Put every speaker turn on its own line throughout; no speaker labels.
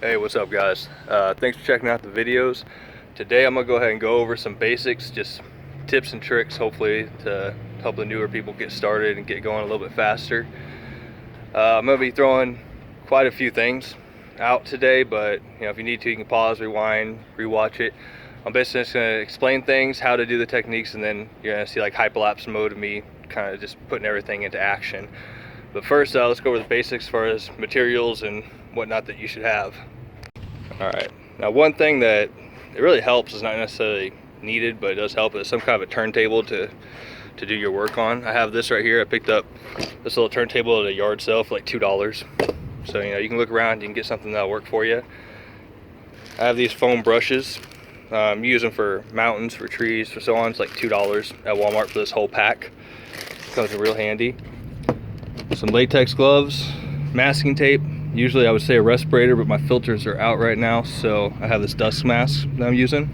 Hey, what's up guys? Thanks for checking out the videos. Today I'm gonna go ahead and go over some basics, just tips and tricks, hopefully to help the newer people get started and get going a little bit faster. I'm gonna be throwing quite a few things out today, but if you need to, you can pause, rewind, rewatch it. I'm basically just gonna explain things, how to do the techniques, and then you're gonna see like hyperlapse mode of me kind of just putting everything into action. But first, let's go over the basics as far as materials and whatnot that you should have. Alright, now one thing that it really helps is not necessarily needed, but it does help, is some kind of a turntable to do your work on. I have this right here. I picked up this little turntable at a yard sale for like $2. So you can look around, you can get something that'll work for you. I have these foam brushes. You use them for mountains, for trees, for so on. It's like $2 at Walmart for this whole pack. Comes in real handy. Some latex gloves, masking tape. Usually I would say a respirator, but my filters are out right now, so I have this dust mask that I'm using.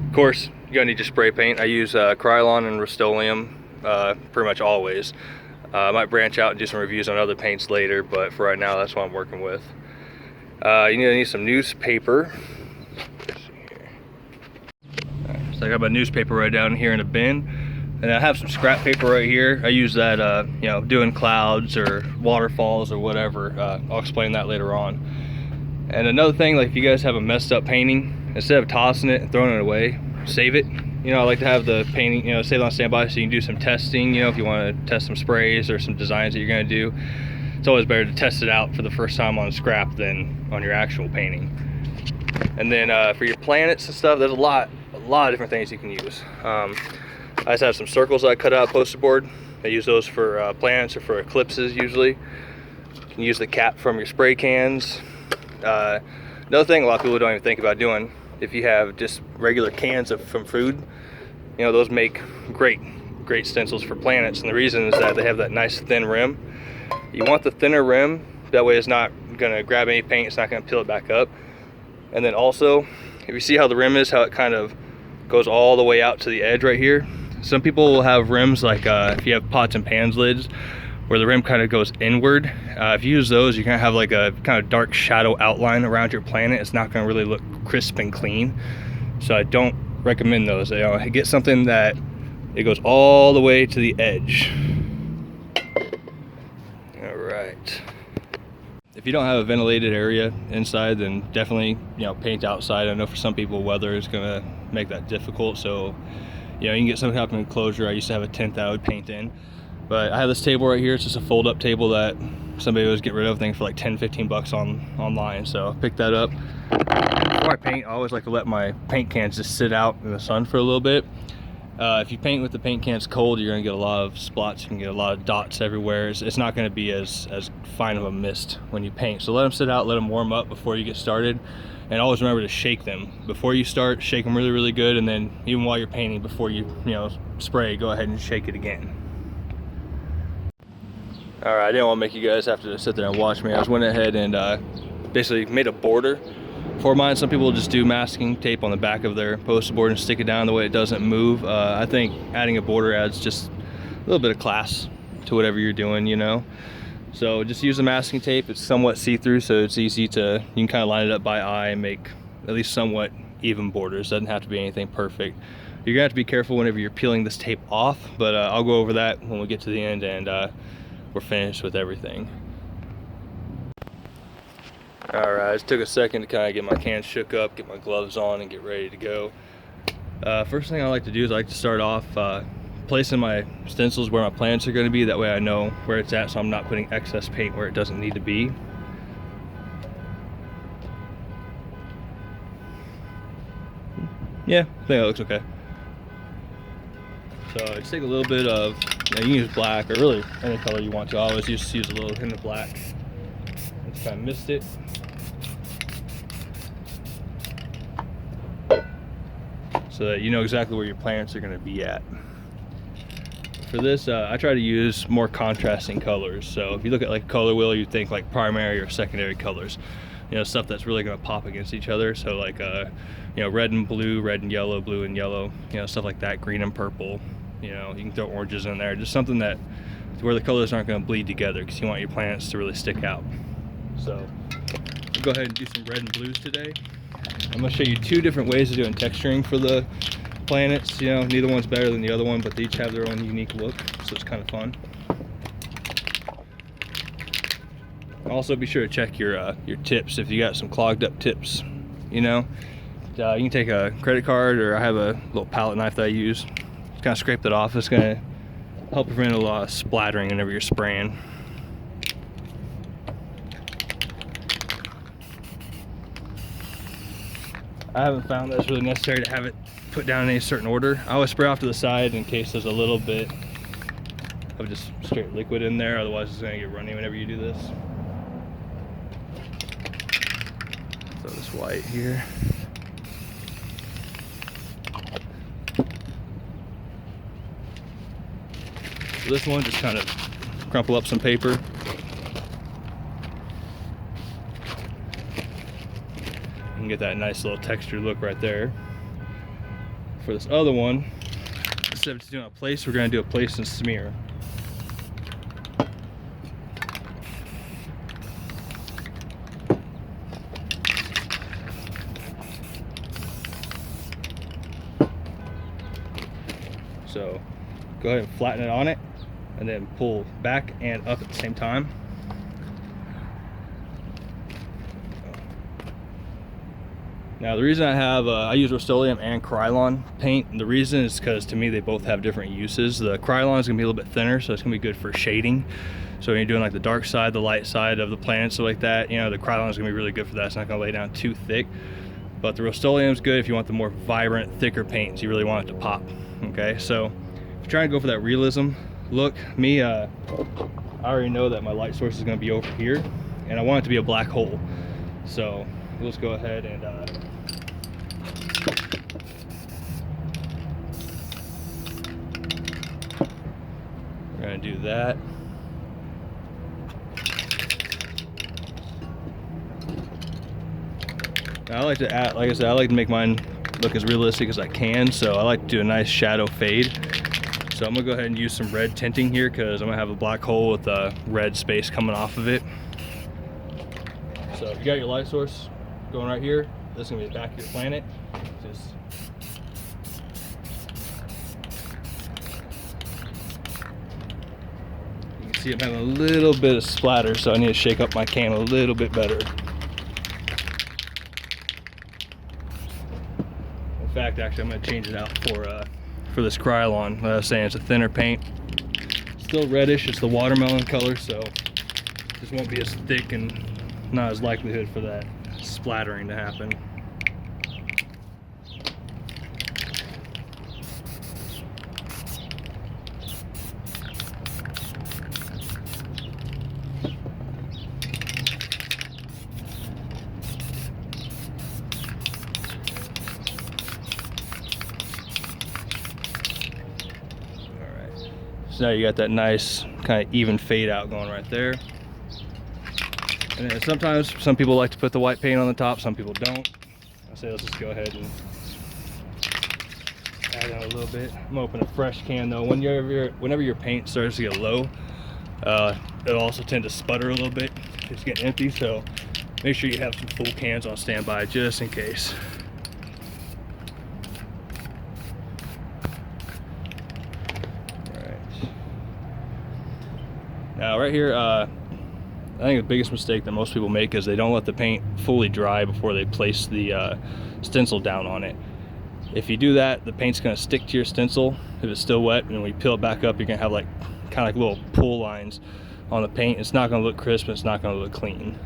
Of course, you're gonna need your spray paint. I use Krylon and Rust-Oleum pretty much always. I might branch out and do some reviews on other paints later, but for right now, that's what I'm working with. You need some newspaper. So I got my newspaper right down here in a bin. And I have some scrap paper right here. I use that, doing clouds or waterfalls or whatever. I'll explain that later on. And another thing, like if you guys have a messed up painting, instead of tossing it and throwing it away, save it. I like to have the painting, save it on standby so you can do some testing. If you want to test some sprays or some designs that you're going to do, it's always better to test it out for the first time on scrap than on your actual painting. And then for your planets and stuff, there's a lot of different things you can use. I just have some circles that I cut out poster board. I use those for planets or for eclipses usually. You can use the cap from your spray cans. Another thing a lot of people don't even think about doing, if you have just regular cans from food, those make great stencils for planets. And the reason is that they have that nice thin rim. You want the thinner rim, that way it's not gonna grab any paint, it's not gonna peel it back up. And then also, if you see how the rim is, how it kind of goes all the way out to the edge right here. Some people will have rims like if you have pots and pans lids where the rim kind of goes inward. If you use those, you're gonna have like a kind of dark shadow outline around your planet. It's not gonna really look crisp and clean. So I don't recommend those. Get something that it goes all the way to the edge. All right. If you don't have a ventilated area inside, then definitely paint outside. I know for some people weather is gonna make that difficult, so you can get some type of enclosure. I used to have a tent that I would paint in, but I have this table right here. It's just a fold-up table that somebody was get rid of, things for like 10-15 bucks online. So I picked that up. Before I paint, I always like to let my paint cans just sit out in the sun for a little bit. If you paint with the paint cans cold, you're gonna get a lot of spots. You can get a lot of dots everywhere. It's not gonna be as fine of a mist when you paint. So let them sit out, let them warm up before you get started. And always remember to shake them before you start. Shake them really, really good, and then even while you're painting, before you spray, go ahead and shake it again. All right, I didn't want to make you guys have to sit there and watch me. I went ahead and basically made a border for mine. Some people just do masking tape on the back of their poster board and stick it down the way it doesn't move. I think adding a border adds just a little bit of class to whatever you're doing, So just use the masking tape. It's somewhat see-through, so it's easy to, you can kind of line it up by eye and make at least somewhat even borders. Doesn't have to be anything perfect. You're gonna have to be careful whenever you're peeling this tape off, but I'll go over that when we get to the end and we're finished with everything. All right, it took a second to kind of get my cans shook up, get my gloves on, and get ready to go. First thing I like to do is I like to start off placing my stencils where my plants are going to be. That way I know where it's at, so I'm not putting excess paint where it doesn't need to be. Yeah, I think that looks okay. So just take a little bit of, you can use black or really any color you want to. I always just use a little hint of black. Just kind of mist it. So that you know exactly where your plants are going to be at. For this, I try to use more contrasting colors. So if you look at like a color wheel, you think like primary or secondary colors. Stuff that's really going to pop against each other. So like, red and blue, red and yellow, blue and yellow, stuff like that, green and purple. You can throw oranges in there. Just something that where the colors aren't going to bleed together, because you want your plants to really stick out. So We'll go ahead and do some red and blues today. I'm going to show you two different ways of doing texturing for the planets. You know, neither one's better than the other one, but they each have their own unique look, so it's kind of fun. Also, be sure to check your tips if you got some clogged up tips. You know, you can take a credit card, or I have a little palette knife that I use. Just kind of scrape that off. It's going to help prevent a lot of splattering whenever you're spraying. I haven't found that it's really necessary to have it put down in any certain order. I always spray off to the side in case there's a little bit of just straight liquid in there, otherwise it's going to get runny whenever you do this. Throw this white here. So this one, just kind of crumple up some paper. You can get that nice little textured look right there. For this other one, instead of just doing a place, we're going to do a place and smear. So go ahead and flatten it on it, and then pull back and up at the same time. Now the reason I have, I use Rust-Oleum and Krylon paint, and the reason is because to me they both have different uses. The Krylon is going to be a little bit thinner, so it's going to be good for shading. So when you're doing like the dark side, the light side of the planet, so like that, you know, the Krylon is going to be really good for that. It's not going to lay down too thick. But the Rust-Oleum is good if you want the more vibrant, thicker paints. You really want it to pop. Okay, so if you're trying to go for that realism look, me, I already know that my light source is going to be over here, and I want it to be a black hole. So let's go ahead and we're going to do that. Now I like to add, like I said, I like to make mine look as realistic as I can, so I like to do a nice shadow fade. So I'm gonna go ahead and use some red tinting here because I'm gonna have a black hole with a red space coming off of it. So if you got your light source going right here, this is gonna be the back of your planet. Just you can see I'm having a little bit of splatter, so I need to shake up my cam a little bit better. In fact, actually, I'm going to change it out for this Krylon. Like I was saying, it's a thinner paint. Still reddish. It's the watermelon color, so this won't be as thick and not as likelihood for that splattering to happen. So now you got that nice kind of even fade out going right there. And then sometimes some people like to put the white paint on the top, some people don't. I say let's just go ahead and add on a little bit. I'm gonna open a fresh can though. Whenever your paint starts to get low, it'll also tend to sputter a little bit. It's getting empty, so make sure you have some full cans on standby just in case. Now right here, I think the biggest mistake that most people make is they don't let the paint fully dry before they place the stencil down on it. If you do that, the paint's going to stick to your stencil if it's still wet, and when you peel it back up, you're going to have like kind of like little pull lines on the paint. It's not going to look crisp, and it's not going to look clean.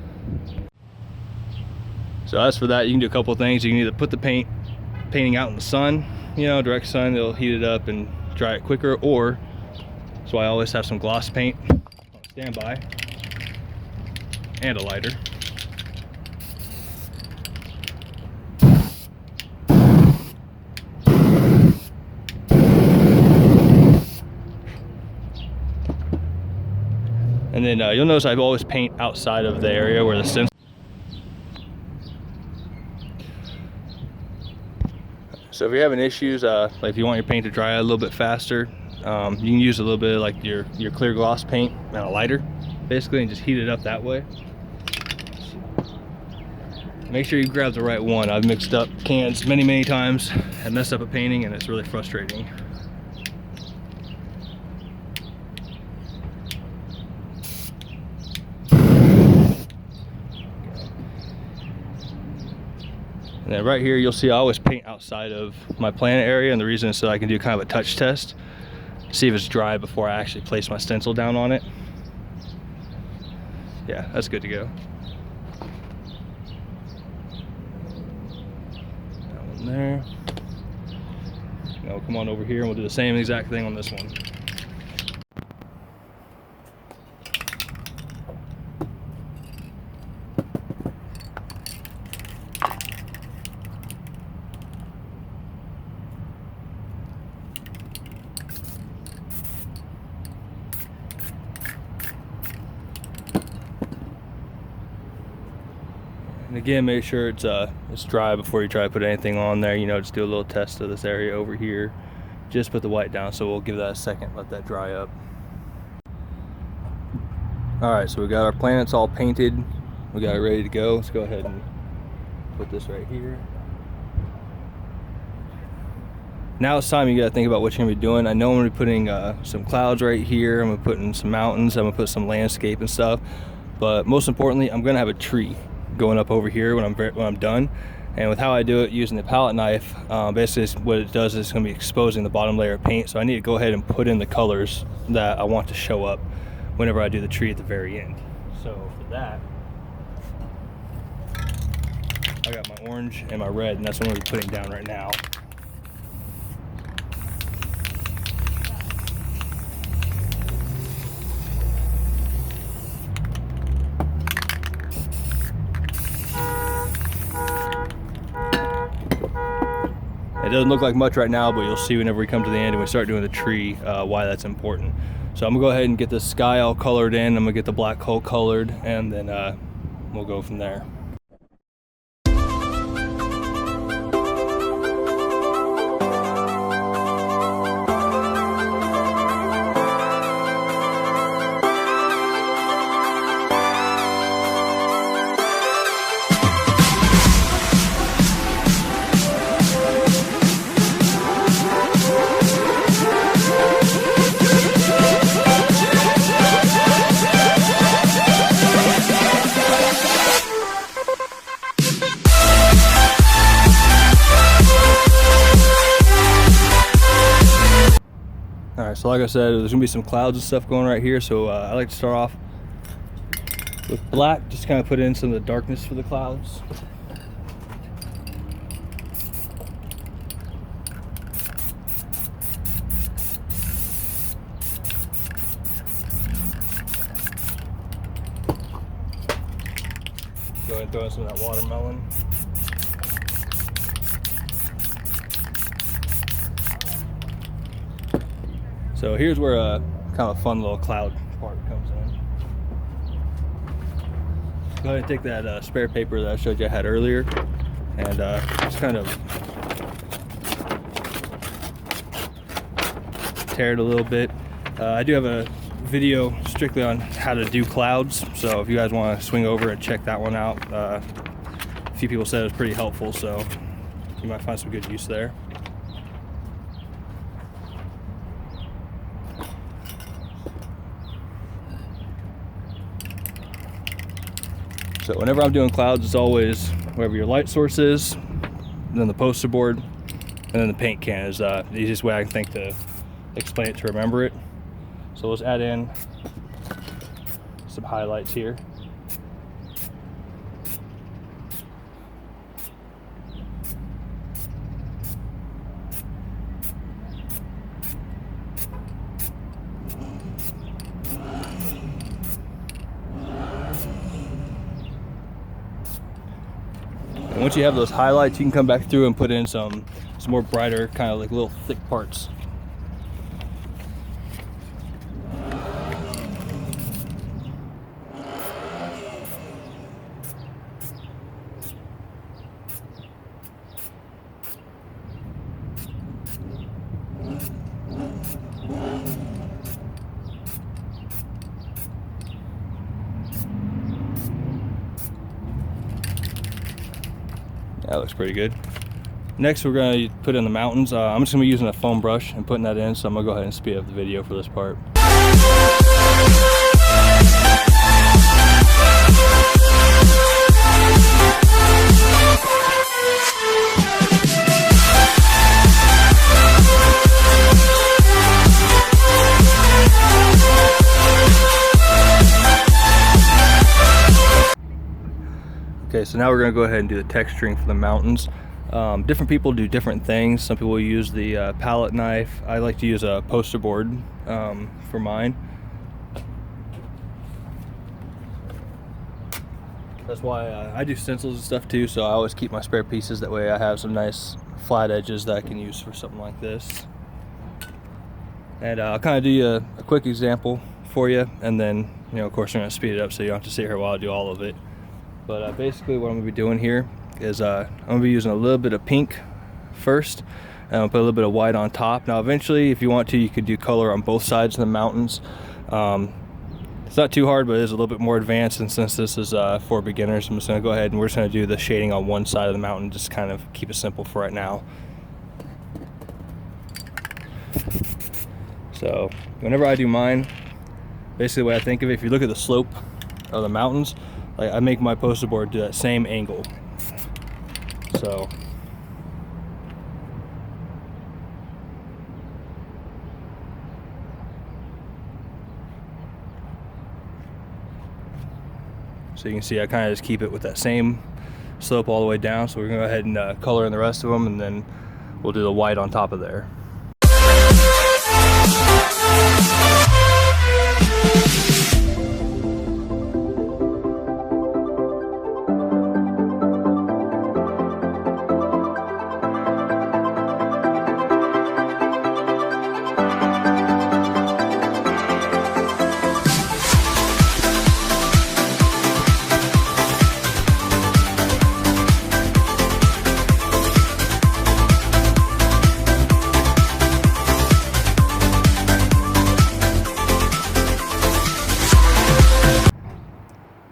So as for that, you can do a couple of things. You can either put the painting out in the sun, you know, direct sun, it'll heat it up and dry it quicker, or so I always have some gloss paint standby and a lighter. And then you'll notice I always paint outside of the area where the stencil. So if you're having issues, like if you want your paint to dry a little bit faster, you can use a little bit of like your clear gloss paint and a lighter, basically, and just heat it up that way. Make sure you grab the right one. I've mixed up cans many times and messed up a painting, and it's really frustrating. And then right here, you'll see I always paint outside of my plant area, and the reason is so I can do kind of a touch test, see if it's dry before I actually place my stencil down on it. Yeah, that's good to go. That one there. Now we'll come on over here and we'll do the same exact thing on this one. And again, make sure it's dry before you try to put anything on there. You know, just do a little test of this area over here. Just put the white down, so we'll give that a second, let that dry up. Alright, so we got our planets all painted. We got it ready to go. Let's go ahead and put this right here. Now it's time you gotta think about what you're gonna be doing. I know I'm gonna be putting some clouds right here. I'm gonna put in some mountains. I'm gonna put some landscape and stuff. But most importantly, I'm gonna have a tree going up over here when I'm done. And with how I do it using the palette knife, basically what it does is it's going to be exposing the bottom layer of paint, so I need to go ahead and put in the colors that I want to show up whenever I do the tree at the very end. So for that, I got my orange and my red, and that's what I'm going to be putting down right now. It doesn't look like much right now, but you'll see whenever we come to the end and we start doing the tree why that's important. So I'm gonna go ahead and get the sky all colored in. I'm gonna get the black hole colored, and then we'll go from there. Alright, so like I said, there's gonna be some clouds and stuff going right here, so I like to start off with black, just kind of put in some of the darkness for the clouds. Go ahead and throw in some of that watermelon. So here's where a kind of fun little cloud part comes in. Go ahead and take that spare paper that I showed you I had earlier, and just kind of tear it a little bit. I do have a video strictly on how to do clouds, so if you guys want to swing over and check that one out, a few people said it was pretty helpful, so you might find some good use there. So whenever I'm doing clouds, it's always wherever your light source is, then the poster board, and then the paint can is the easiest way I can think to explain it to remember it. So let's add in some highlights here. And once you have those highlights, you can come back through and put in some more brighter, kind of like little thick parts. That looks pretty good. Next, we're going to put in the mountains. I'm just going to be using a foam brush and putting that in, so I'm going to go ahead and speed up the video for this part. Okay, so now we're going to go ahead and do the texturing for the mountains. Different people do different things. Some people use the palette knife. I like to use a poster board for mine. That's why I do stencils and stuff too, so I always keep my spare pieces. That way I have some nice flat edges that I can use for something like this. And I'll kind of do you a quick example for you, and then, you know, of course, I'm going to speed it up so you don't have to sit here while I do all of it. But basically what I'm going to be doing here is I'm going to be using a little bit of pink first, and I'll put a little bit of white on top. Now eventually, if you want to, you could do color on both sides of the mountains. It's not too hard, but it is a little bit more advanced, and since this is for beginners, I'm just going to go ahead and we're just going to do the shading on one side of the mountain, just kind of keep it simple for right now. So whenever I do mine, basically the way I think of it, if you look at the slope of the mountains, like I make my poster board do that same angle. So you can see I kind of just keep it with that same slope all the way down. So we're going to go ahead and color in the rest of them, and then we'll do the white on top of there.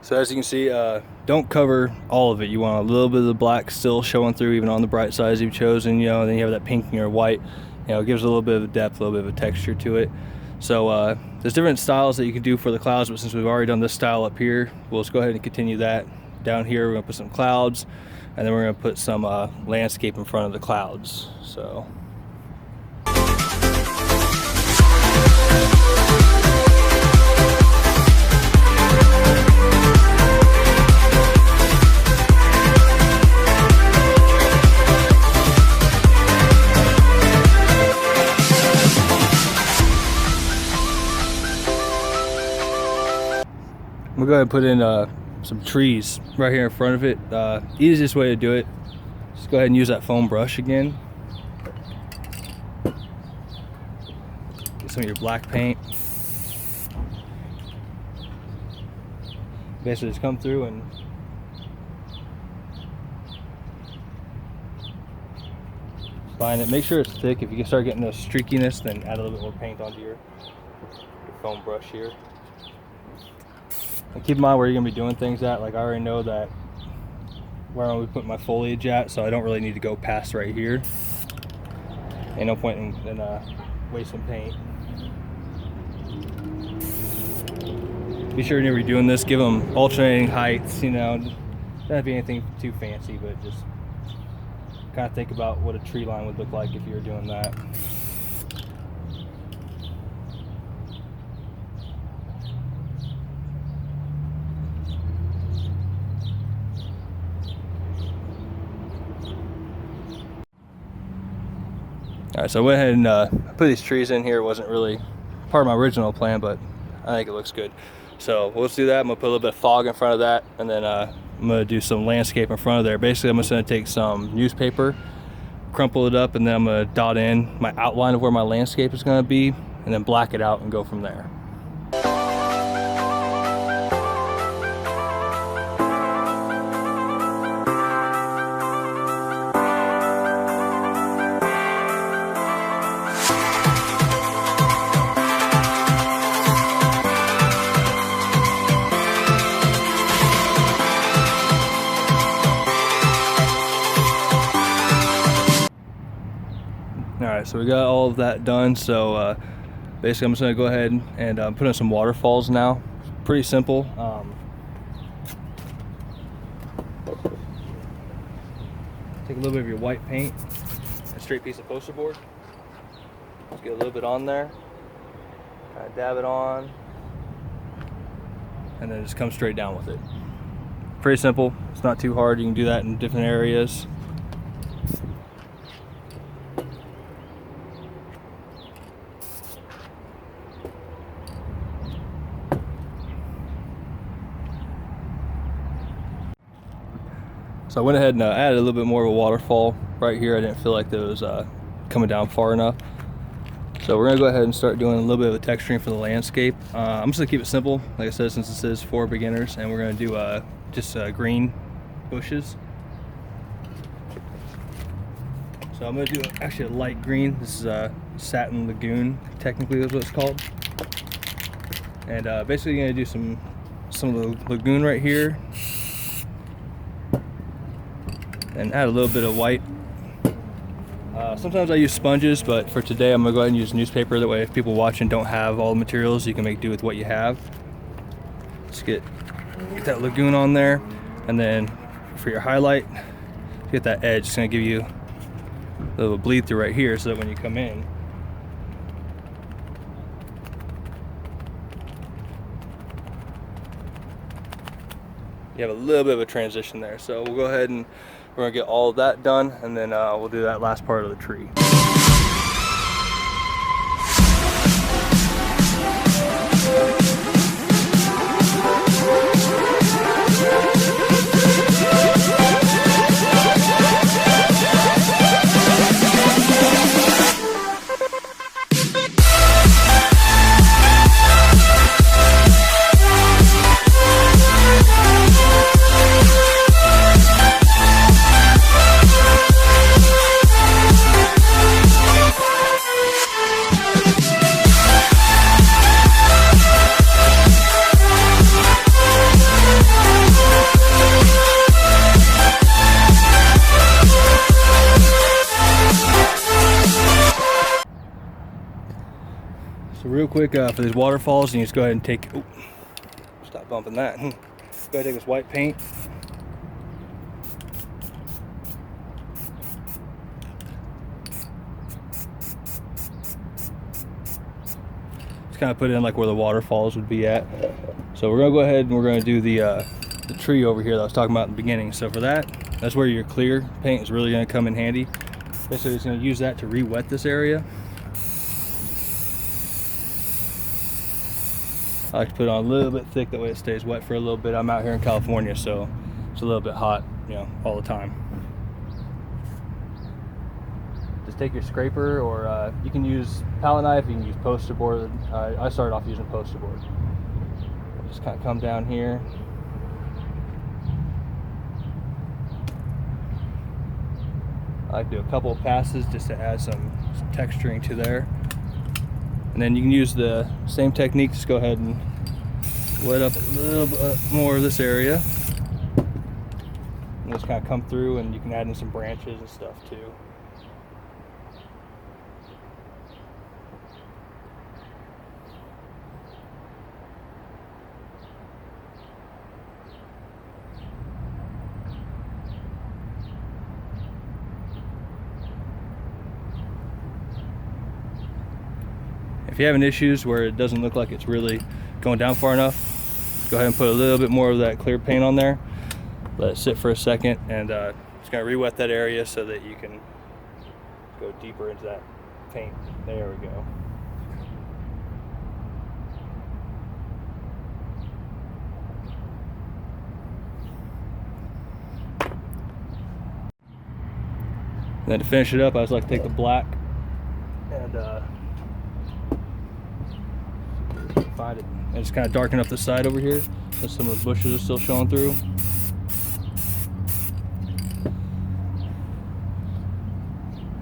So as you can see, don't cover all of it. You want a little bit of the black still showing through, even on the bright sides you've chosen, you know, and then you have that pink or white, you know, it gives a little bit of a depth, a little bit of a texture to it. So there's different styles that you can do for the clouds, but since we've already done this style up here, we'll just go ahead and continue that. Down here, we're gonna put some clouds, and then we're gonna put some landscape in front of the clouds. So. I'm gonna go ahead and put in some trees right here in front of it. Easiest way to do it, just go ahead and use that foam brush again. Get some of your black paint. Basically just come through and find it. Make sure it's thick. If you can start getting the streakiness, then add a little bit more paint onto your foam brush here. And keep in mind where you're going to be doing things at. Like I already know that where I'm going to be putting my foliage at, so I don't really need to go past right here. Ain't no point in wasting paint. Be sure whenever you're doing this, give them alternating heights, you know. Doesn't have to be anything too fancy, but just kind of think about what a tree line would look like if you were doing that. Alright, so I went ahead and put these trees in here. It wasn't really part of my original plan, but I think it looks good. So let's do that. I'm going to put a little bit of fog in front of that, and then I'm going to do some landscape in front of there. Basically, I'm just going to take some newspaper, crumple it up, and then I'm going to dot in my outline of where my landscape is going to be, and then black it out and go from there. Alright, so we got all of that done. So basically I'm just going to go ahead and put in some waterfalls now. Pretty simple. Take a little bit of your white paint, a straight piece of poster board. Just get a little bit on there. Kind of dab it on. And then just come straight down with it. Pretty simple. It's not too hard. You can do that in different areas. So I went ahead and added a little bit more of a waterfall right here. I didn't feel like that was coming down far enough. So we're gonna go ahead and start doing a little bit of a texturing for the landscape. I'm just gonna keep it simple, like I said, since this is for beginners, and we're gonna do just green bushes. So I'm gonna do actually a light green. This is Satin Lagoon, technically is what it's called. And basically gonna do some of the lagoon right here. And add a little bit of white. Sometimes I use sponges, but for today I'm gonna go ahead and use newspaper. That way if people watching don't have all the materials, you can make do with what you have. Just get that lagoon on there. And then for your highlight, get that edge. It's gonna give you a little bleed through right here so that when you come in, you have a little bit of a transition there. So we'll go ahead and we're gonna get all of that done, and then we'll do that last part of the tree. So real quick for these waterfalls, you just go ahead and take, oh, stop bumping that. Go ahead and take this white paint. Just kind of put it in like where the waterfalls would be at. So we're gonna go ahead and we're gonna do the tree over here that I was talking about in the beginning. So for that, that's where your clear paint is really gonna come in handy. Basically, it's gonna use that to re-wet this area. I like to put it on a little bit thick, that way it stays wet for a little bit. I'm out here in California, so it's a little bit hot, you know, all the time. Just take your scraper, or you can use palette knife, you can use poster board. I started off using poster board. Just kind of come down here. I like to do a couple of passes just to add some texturing to there. And then you can use the same technique, just go ahead and wet up a little bit more of this area. And just kind of come through, and you can add in some branches and stuff too. If you're having issues where it doesn't look like it's really going down far enough, go ahead and put a little bit more of that clear paint on there. Let it sit for a second, and just gonna re-wet that area so that you can go deeper into that paint. There we go. And then to finish it up, I just like to take the black and find it and just kind of darken up the side over here, because some of the bushes are still showing through.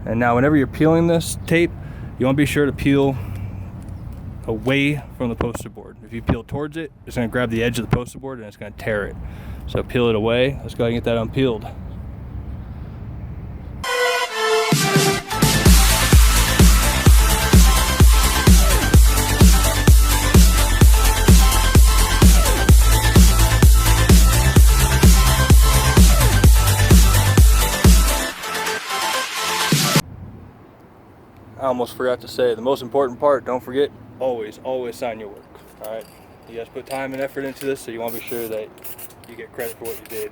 And now whenever you're peeling this tape, you want to be sure to peel away from the poster board. If you peel towards it, it's going to grab the edge of the poster board and it's going to tear it. So peel it away. Let's go ahead and get that unpeeled. almost forgot to say the most important part. Don't forget, always sign your work. All right, you guys put time and effort into this, so you want to be sure that you get credit for what you did.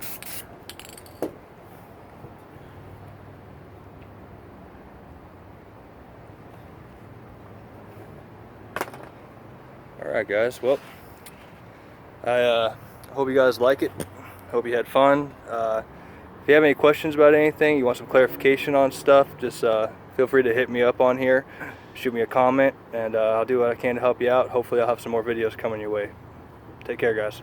All right, guys. Well, I hope you guys like it. Hope you had fun. If you have any questions about anything, you want some clarification on stuff, just feel free to hit me up on here, shoot me a comment, and I'll do what I can to help you out. Hopefully I'll have some more videos coming your way. Take care, guys.